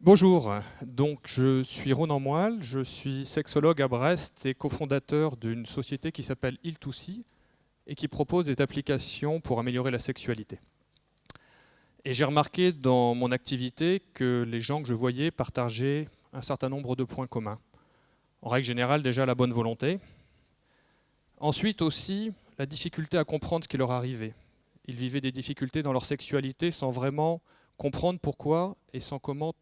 Bonjour, donc je suis Ronan Moelle, je suis sexologue à Brest et cofondateur d'une société qui s'appelle Il2C et qui propose des applications pour améliorer la sexualité. Et j'ai remarqué dans mon activité que les gens que je voyais partageaient un certain nombre de points communs. En règle générale, déjà la bonne volonté. Ensuite aussi, la difficulté à comprendre ce qui leur arrivait. Ils vivaient des difficultés dans leur sexualité sans vraiment comprendre pourquoi et sans comment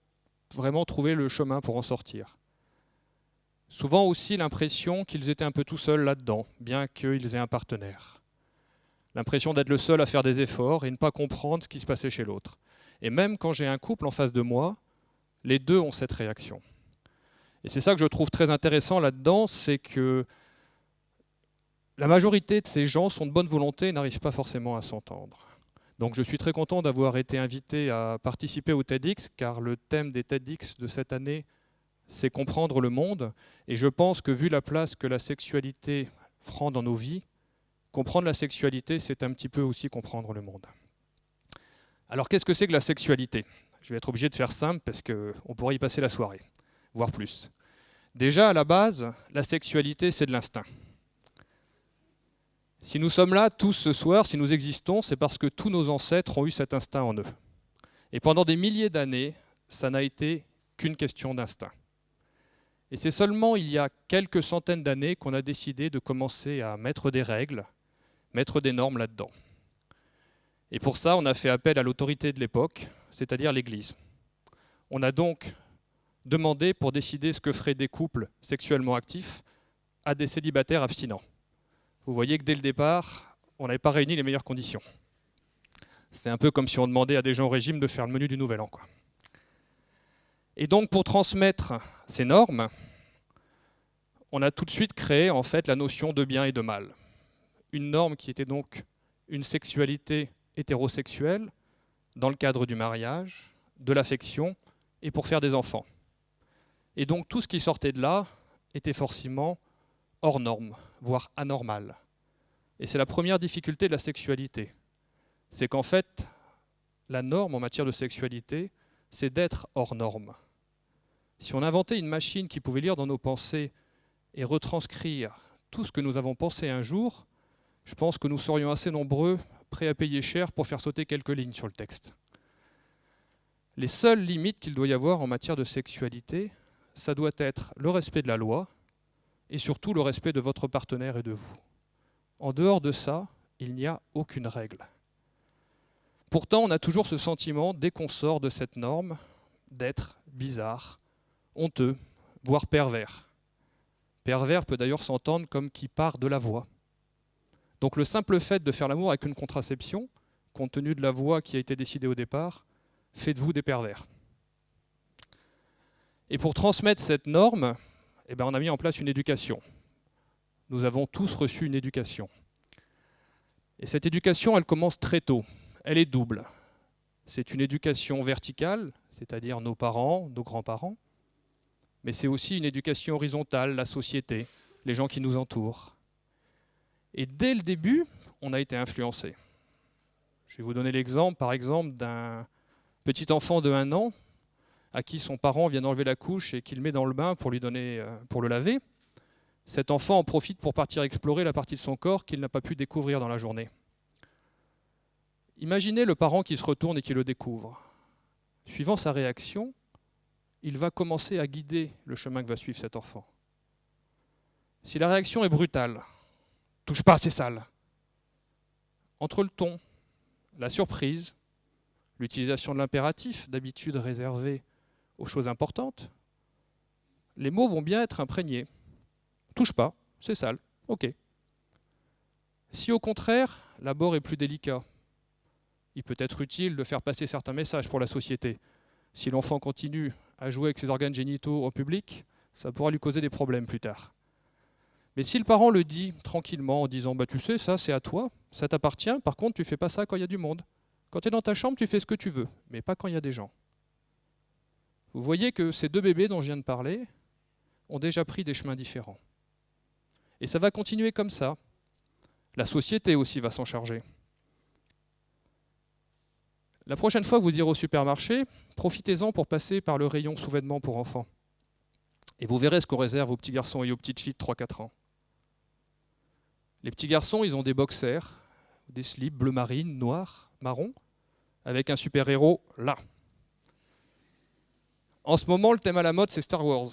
vraiment trouver le chemin pour en sortir. Souvent aussi l'impression qu'ils étaient un peu tout seuls là-dedans, bien qu'ils aient un partenaire. L'impression d'être le seul à faire des efforts et ne pas comprendre ce qui se passait chez l'autre. Et même quand j'ai un couple en face de moi, les deux ont cette réaction. Et c'est ça que je trouve très intéressant là-dedans, c'est que la majorité de ces gens sont de bonne volonté et n'arrivent pas forcément à s'entendre. Donc je suis très content d'avoir été invité à participer au TEDx, car le thème des TEDx de cette année, c'est comprendre le monde. Et je pense que vu la place que la sexualité prend dans nos vies, comprendre la sexualité, c'est un petit peu aussi comprendre le monde. Alors qu'est-ce que c'est que la sexualité? Je vais être obligé de faire simple parce qu'on pourrait y passer la soirée, voire plus. Déjà, à la base, la sexualité, c'est de l'instinct. Si nous sommes là tous ce soir, si nous existons, c'est parce que tous nos ancêtres ont eu cet instinct en eux. Et pendant des milliers d'années, ça n'a été qu'une question d'instinct. Et c'est seulement il y a quelques centaines d'années qu'on a décidé de commencer à mettre des règles, mettre des normes là-dedans. Et pour ça, on a fait appel à l'autorité de l'époque, c'est-à-dire l'Église. On a donc demandé pour décider ce que feraient des couples sexuellement actifs à des célibataires abstinents. Vous voyez que dès le départ, on n'avait pas réuni les meilleures conditions. C'est un peu comme si on demandait à des gens au régime de faire le menu du Nouvel An, quoi. Et donc, pour transmettre ces normes, on a tout de suite créé en fait la notion de bien et de mal. Une norme qui était donc une sexualité hétérosexuelle dans le cadre du mariage, de l'affection et pour faire des enfants. Et donc tout ce qui sortait de là était forcément hors norme, voire anormal. Et c'est la première difficulté de la sexualité. C'est qu'en fait, la norme en matière de sexualité, c'est d'être hors norme. Si on inventait une machine qui pouvait lire dans nos pensées et retranscrire tout ce que nous avons pensé un jour, je pense que nous serions assez nombreux, prêts à payer cher pour faire sauter quelques lignes sur le texte. Les seules limites qu'il doit y avoir en matière de sexualité, ça doit être le respect de la loi et surtout le respect de votre partenaire et de vous. En dehors de ça, il n'y a aucune règle. Pourtant, on a toujours ce sentiment, dès qu'on sort de cette norme, d'être bizarre, honteux, voire pervers. Pervers peut d'ailleurs s'entendre comme qui part de la voie. Donc le simple fait de faire l'amour avec une contraception, compte tenu de la voie qui a été décidée au départ, fait de vous des pervers. Et pour transmettre cette norme, on a mis en place une éducation. Nous avons tous reçu une éducation. Et cette éducation, elle commence très tôt. Elle est double. C'est une éducation verticale, c'est-à-dire nos parents, nos grands-parents, mais c'est aussi une éducation horizontale, la société, les gens qui nous entourent. Et dès le début, on a été influencé. Je vais vous donner l'exemple, par exemple, d'un petit enfant de 1 an à qui son parent vient d'enlever la couche et qu'il met dans le bain pour le laver. Cet enfant en profite pour partir explorer la partie de son corps qu'il n'a pas pu découvrir dans la journée. Imaginez le parent qui se retourne et qui le découvre. Suivant sa réaction, il va commencer à guider le chemin que va suivre cet enfant. Si la réaction est brutale, « touche pas, c'est sale », entre le ton, la surprise, l'utilisation de l'impératif, d'habitude réservé aux choses importantes, les mots vont bien être imprégnés. « Touche pas, c'est sale, ok ». Si au contraire, l'abord est plus délicat, il peut être utile de faire passer certains messages pour la société. Si l'enfant continue à jouer avec ses organes génitaux en public, ça pourra lui causer des problèmes plus tard. Mais si le parent le dit tranquillement en disant « tu sais, ça c'est à toi, ça t'appartient, par contre tu fais pas ça quand il y a du monde. Quand tu es dans ta chambre, tu fais ce que tu veux, mais pas quand il y a des gens. » Vous voyez que ces 2 bébés dont je viens de parler ont déjà pris des chemins différents. Et ça va continuer comme ça. La société aussi va s'en charger. La prochaine fois que vous irez au supermarché, profitez-en pour passer par le rayon sous-vêtements pour enfants. Et vous verrez ce qu'on réserve aux petits garçons et aux petites filles de 3-4 ans. Les petits garçons, ils ont des boxers, des slips bleu marine, noir, marron, avec un super-héros là. En ce moment, le thème à la mode, c'est Star Wars.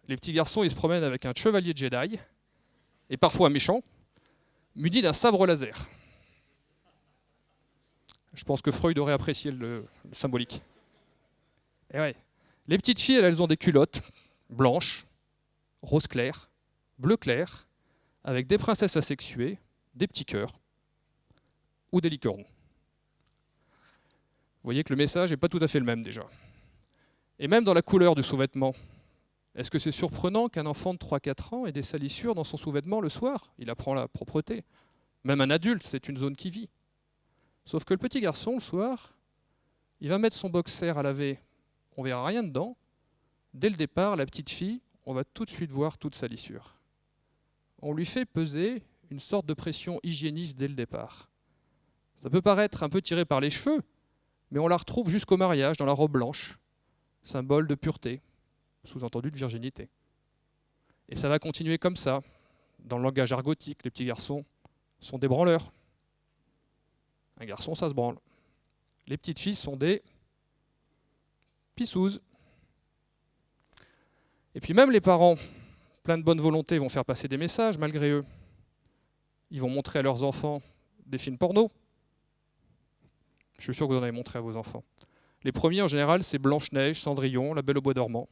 Les petits garçons, ils se promènent avec un chevalier Jedi, et parfois méchant, muni d'un sabre laser. Je pense que Freud aurait apprécié le symbolique. Et ouais. Les petites filles, elles ont des culottes blanches, rose clair, bleu clair, avec des princesses asexuées, des petits cœurs ou des licornes. Vous voyez que le message n'est pas tout à fait le même déjà. Et même dans la couleur du sous-vêtement, est-ce que c'est surprenant qu'un enfant de 3-4 ans ait des salissures dans son sous-vêtement le soir? Il apprend la propreté. Même un adulte, c'est une zone qui vit. Sauf que le petit garçon, le soir, il va mettre son boxer à laver, on ne verra rien dedans. Dès le départ, la petite fille, on va tout de suite voir toute salissure. On lui fait peser une sorte de pression hygiéniste dès le départ. Ça peut paraître un peu tiré par les cheveux, mais on la retrouve jusqu'au mariage dans la robe blanche, symbole de pureté, sous-entendu de virginité. Et ça va continuer comme ça. Dans le langage argotique, les petits garçons sont des branleurs. Un garçon, ça se branle. Les petites filles sont des pissouzes. Et puis même les parents, pleins de bonne volonté, vont faire passer des messages malgré eux. Ils vont montrer à leurs enfants des films porno. Je suis sûr que vous en avez montré à vos enfants. Les premiers, en général, c'est Blanche-Neige, Cendrillon, La Belle au bois dormant.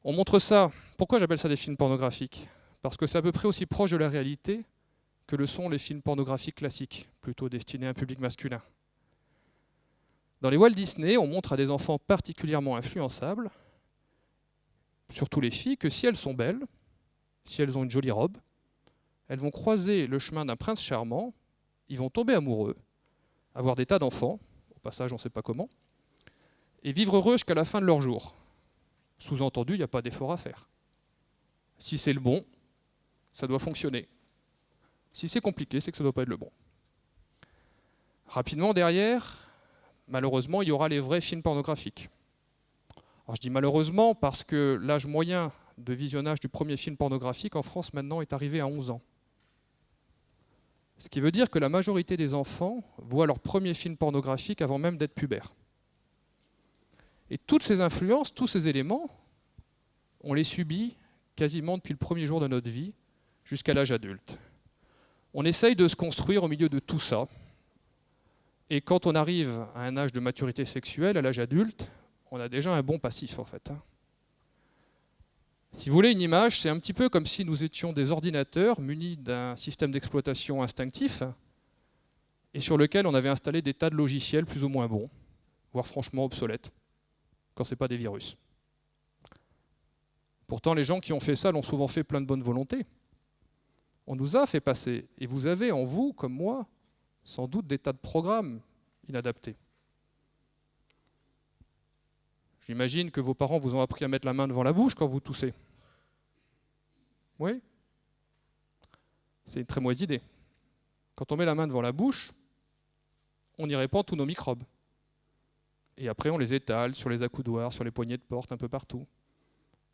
On montre ça. Pourquoi j'appelle ça des films pornographiques? Parce que c'est à peu près aussi proche de la réalité que le sont les films pornographiques classiques, plutôt destinés à un public masculin. Dans les Walt Disney, on montre à des enfants particulièrement influençables, surtout les filles, que si elles sont belles, si elles ont une jolie robe, elles vont croiser le chemin d'un prince charmant, ils vont tomber amoureux, avoir des tas d'enfants, au passage on ne sait pas comment, et vivre heureux jusqu'à la fin de leur jour. Sous-entendu, il n'y a pas d'effort à faire. Si c'est le bon, ça doit fonctionner. Si c'est compliqué, c'est que ça ne doit pas être le bon. Rapidement derrière, malheureusement, il y aura les vrais films pornographiques. Alors je dis malheureusement parce que l'âge moyen de visionnage du premier film pornographique en France maintenant est arrivé à 11 ans. Ce qui veut dire que la majorité des enfants voient leur premier film pornographique avant même d'être pubères. Et toutes ces influences, tous ces éléments, on les subit quasiment depuis le premier jour de notre vie jusqu'à l'âge adulte. On essaye de se construire au milieu de tout ça. Et quand on arrive à un âge de maturité sexuelle, à l'âge adulte, on a déjà un bon passif en fait. Si vous voulez une image, c'est un petit peu comme si nous étions des ordinateurs munis d'un système d'exploitation instinctif et sur lequel on avait installé des tas de logiciels plus ou moins bons, voire franchement obsolètes, quand ce n'est pas des virus. Pourtant, les gens qui ont fait ça l'ont souvent fait plein de bonne volonté. On nous a fait passer, et vous avez en vous, comme moi, sans doute des tas de programmes inadaptés. J'imagine que vos parents vous ont appris à mettre la main devant la bouche quand vous toussez. Oui? C'est une très mauvaise idée. Quand on met la main devant la bouche, on y répand tous nos microbes. Et après, on les étale sur les accoudoirs, sur les poignées de porte, un peu partout.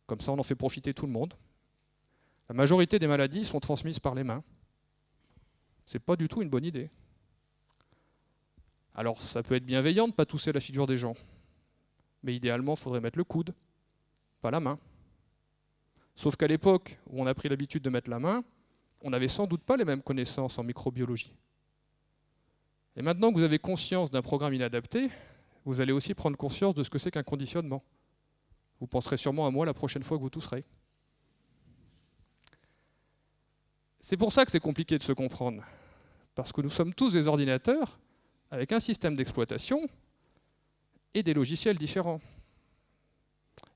Comme ça, on en fait profiter tout le monde. La majorité des maladies sont transmises par les mains. C'est pas du tout une bonne idée. Alors, ça peut être bienveillant de ne pas tousser à la figure des gens. Mais idéalement, il faudrait mettre le coude, pas la main. Sauf qu'à l'époque où on a pris l'habitude de mettre la main, on n'avait sans doute pas les mêmes connaissances en microbiologie. Et maintenant que vous avez conscience d'un programme inadapté, vous allez aussi prendre conscience de ce que c'est qu'un conditionnement. Vous penserez sûrement à moi la prochaine fois que vous tousserez. C'est pour ça que c'est compliqué de se comprendre. Parce que nous sommes tous des ordinateurs avec un système d'exploitation et des logiciels différents.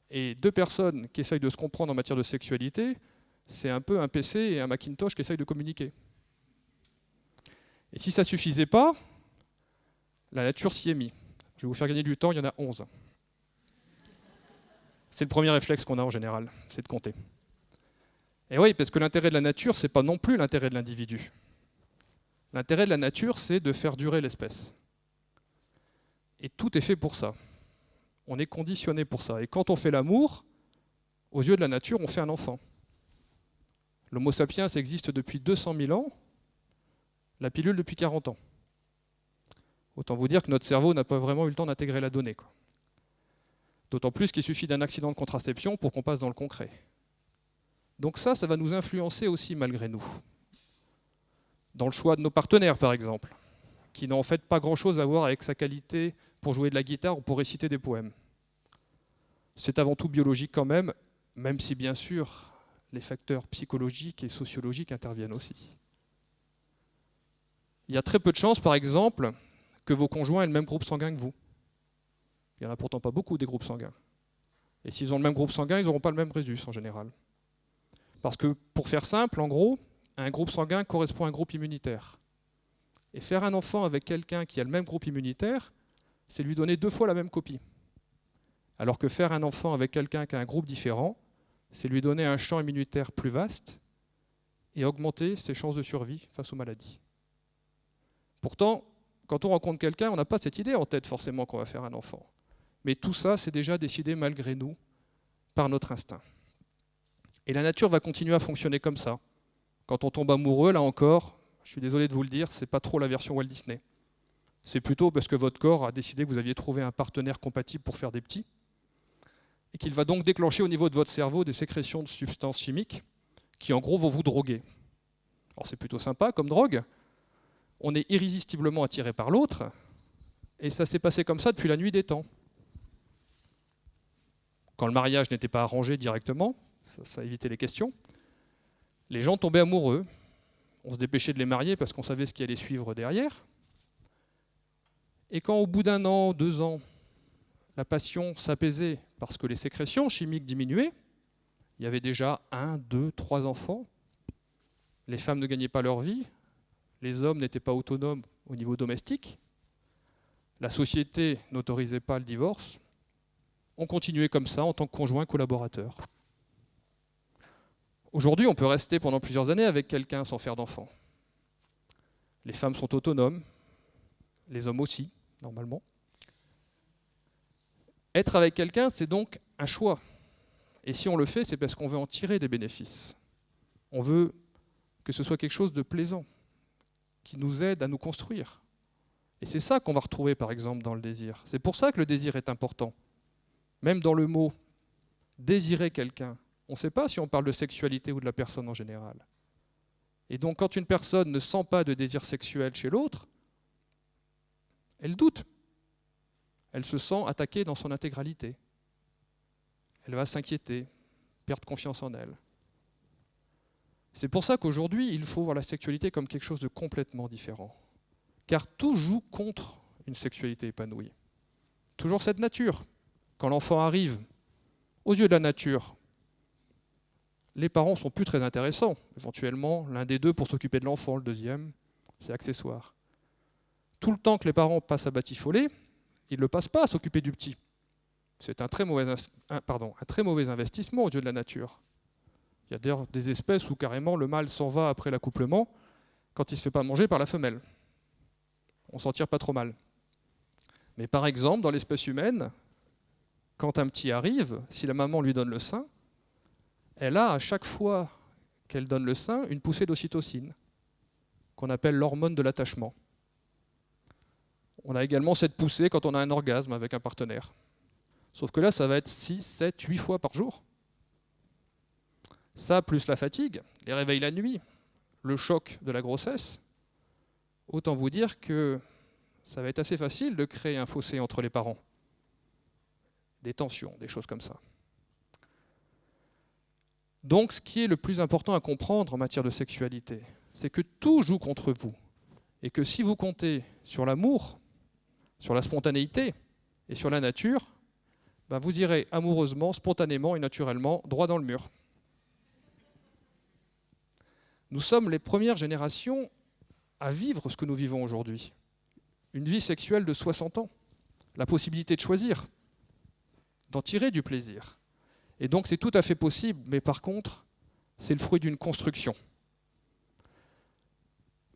Et deux personnes qui essayent de se comprendre en matière de sexualité, c'est un peu un PC et un Macintosh qui essayent de communiquer. Et si ça ne suffisait pas, la nature s'y est mise. Je vais vous faire gagner du temps, il y en a 11. C'est le premier réflexe qu'on a en général, c'est de compter. Et oui, parce que l'intérêt de la nature, ce n'est pas non plus l'intérêt de l'individu. L'intérêt de la nature, c'est de faire durer l'espèce. Et tout est fait pour ça. On est conditionné pour ça. Et quand on fait l'amour, aux yeux de la nature, on fait un enfant. L'Homo sapiens existe depuis 200 000 ans, la pilule depuis 40 ans. Autant vous dire que notre cerveau n'a pas vraiment eu le temps d'intégrer la donnée, quoi. D'autant plus qu'il suffit d'un accident de contraception pour qu'on passe dans le concret. Donc ça va nous influencer aussi malgré nous. Dans le choix de nos partenaires, par exemple, qui n'ont en fait pas grand-chose à voir avec sa qualité pour jouer de la guitare ou pour réciter des poèmes. C'est avant tout biologique quand même si bien sûr les facteurs psychologiques et sociologiques interviennent aussi. Il y a très peu de chances, par exemple, que vos conjoints aient le même groupe sanguin que vous. Il n'y en a pourtant pas beaucoup des groupes sanguins. Et s'ils ont le même groupe sanguin, ils n'auront pas le même résus en général. Parce que, pour faire simple, en gros, un groupe sanguin correspond à un groupe immunitaire. Et faire un enfant avec quelqu'un qui a le même groupe immunitaire, c'est lui donner 2 fois la même copie. Alors que faire un enfant avec quelqu'un qui a un groupe différent, c'est lui donner un champ immunitaire plus vaste et augmenter ses chances de survie face aux maladies. Pourtant, quand on rencontre quelqu'un, on n'a pas cette idée en tête forcément qu'on va faire un enfant. Mais tout ça, c'est déjà décidé malgré nous, par notre instinct. Et la nature va continuer à fonctionner comme ça. Quand on tombe amoureux, là encore, je suis désolé de vous le dire, c'est pas trop la version Walt Disney. C'est plutôt parce que votre corps a décidé que vous aviez trouvé un partenaire compatible pour faire des petits, et qu'il va donc déclencher au niveau de votre cerveau des sécrétions de substances chimiques qui, en gros, vont vous droguer. Alors c'est plutôt sympa comme drogue. On est irrésistiblement attiré par l'autre, et ça s'est passé comme ça depuis la nuit des temps. Quand le mariage n'était pas arrangé directement, ça évitait les questions, les gens tombaient amoureux. On se dépêchait de les marier parce qu'on savait ce qui allait suivre derrière. Et quand au bout d'1 an, 2 ans, la passion s'apaisait parce que les sécrétions chimiques diminuaient, il y avait déjà 1, 2, 3 enfants, les femmes ne gagnaient pas leur vie, les hommes n'étaient pas autonomes au niveau domestique, la société n'autorisait pas le divorce, on continuait comme ça en tant que conjoint collaborateur. Aujourd'hui, on peut rester pendant plusieurs années avec quelqu'un sans faire d'enfant. Les femmes sont autonomes, les hommes aussi, normalement. Être avec quelqu'un, c'est donc un choix. Et si on le fait, c'est parce qu'on veut en tirer des bénéfices. On veut que ce soit quelque chose de plaisant, qui nous aide à nous construire. Et c'est ça qu'on va retrouver, par exemple, dans le désir. C'est pour ça que le désir est important. Même dans le mot « désirer quelqu'un », on ne sait pas si on parle de sexualité ou de la personne en général. Et donc, quand une personne ne sent pas de désir sexuel chez l'autre, elle doute. Elle se sent attaquée dans son intégralité. Elle va s'inquiéter, perdre confiance en elle. C'est pour ça qu'aujourd'hui, il faut voir la sexualité comme quelque chose de complètement différent. Car tout joue contre une sexualité épanouie. Toujours cette nature. Quand l'enfant arrive, aux yeux de la nature, les parents sont plus très intéressants. Éventuellement, l'un des deux pour s'occuper de l'enfant, le deuxième, c'est accessoire. Tout le temps que les parents passent à batifoler, ils ne le passent pas à s'occuper du petit. C'est un très mauvais investissement aux yeux de la nature. Il y a d'ailleurs des espèces où carrément le mâle s'en va après l'accouplement quand il ne se fait pas manger par la femelle. On s'en tire pas trop mal. Mais par exemple, dans l'espèce humaine, quand un petit arrive, si la maman lui donne le sein, elle a à chaque fois qu'elle donne le sein une poussée d'ocytocine, qu'on appelle l'hormone de l'attachement. On a également cette poussée quand on a un orgasme avec un partenaire. Sauf que là, ça va être 6, 7, 8 fois par jour. Ça, plus la fatigue, les réveils la nuit, le choc de la grossesse, autant vous dire que ça va être assez facile de créer un fossé entre les parents. Des tensions, des choses comme ça. Donc, ce qui est le plus important à comprendre en matière de sexualité, c'est que tout joue contre vous. Et que si vous comptez sur l'amour, sur la spontanéité et sur la nature, ben vous irez amoureusement, spontanément et naturellement droit dans le mur. Nous sommes les premières générations à vivre ce que nous vivons aujourd'hui. Une vie sexuelle de 60 ans, la possibilité de choisir, d'en tirer du plaisir. Et donc c'est tout à fait possible, mais par contre, c'est le fruit d'une construction.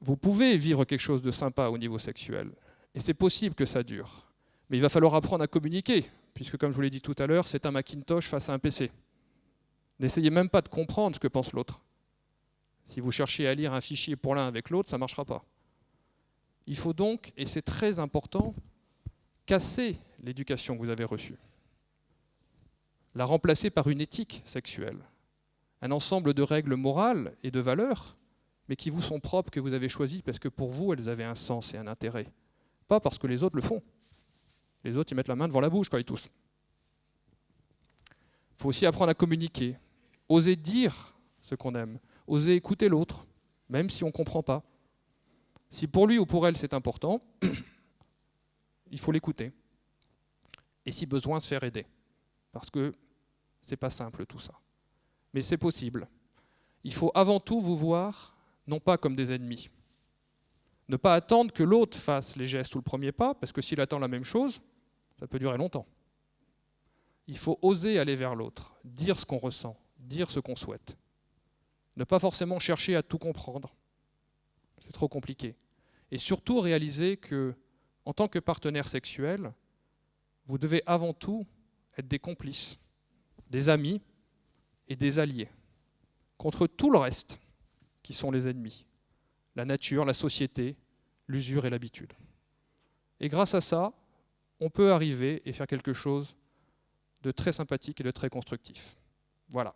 Vous pouvez vivre quelque chose de sympa au niveau sexuel, et c'est possible que ça dure. Mais il va falloir apprendre à communiquer, puisque comme je vous l'ai dit tout à l'heure, c'est un Macintosh face à un PC. N'essayez même pas de comprendre ce que pense l'autre. Si vous cherchez à lire un fichier pour l'un avec l'autre, ça ne marchera pas. Il faut donc, et c'est très important, casser l'éducation que vous avez reçue. La remplacer par une éthique sexuelle, un ensemble de règles morales et de valeurs, mais qui vous sont propres, que vous avez choisies parce que pour vous, elles avaient un sens et un intérêt. Pas parce que les autres le font. Les autres, ils mettent la main devant la bouche, quoi, ils toussent. Il faut aussi apprendre à communiquer, oser dire ce qu'on aime, oser écouter l'autre, même si on ne comprend pas. Si pour lui ou pour elle c'est important, il faut l'écouter. Et si besoin, se faire aider. Parce que ce n'est pas simple tout ça. Mais c'est possible. Il faut avant tout vous voir, non pas comme des ennemis. Ne pas attendre que l'autre fasse les gestes ou le premier pas, parce que s'il attend la même chose, ça peut durer longtemps. Il faut oser aller vers l'autre, dire ce qu'on ressent, dire ce qu'on souhaite. Ne pas forcément chercher à tout comprendre. C'est trop compliqué. Et surtout réaliser que, en tant que partenaire sexuel, vous devez avant tout être des complices, des amis et des alliés, contre tout le reste qui sont les ennemis, la nature, la société, l'usure et l'habitude. Et grâce à ça, on peut arriver et faire quelque chose de très sympathique et de très constructif. Voilà.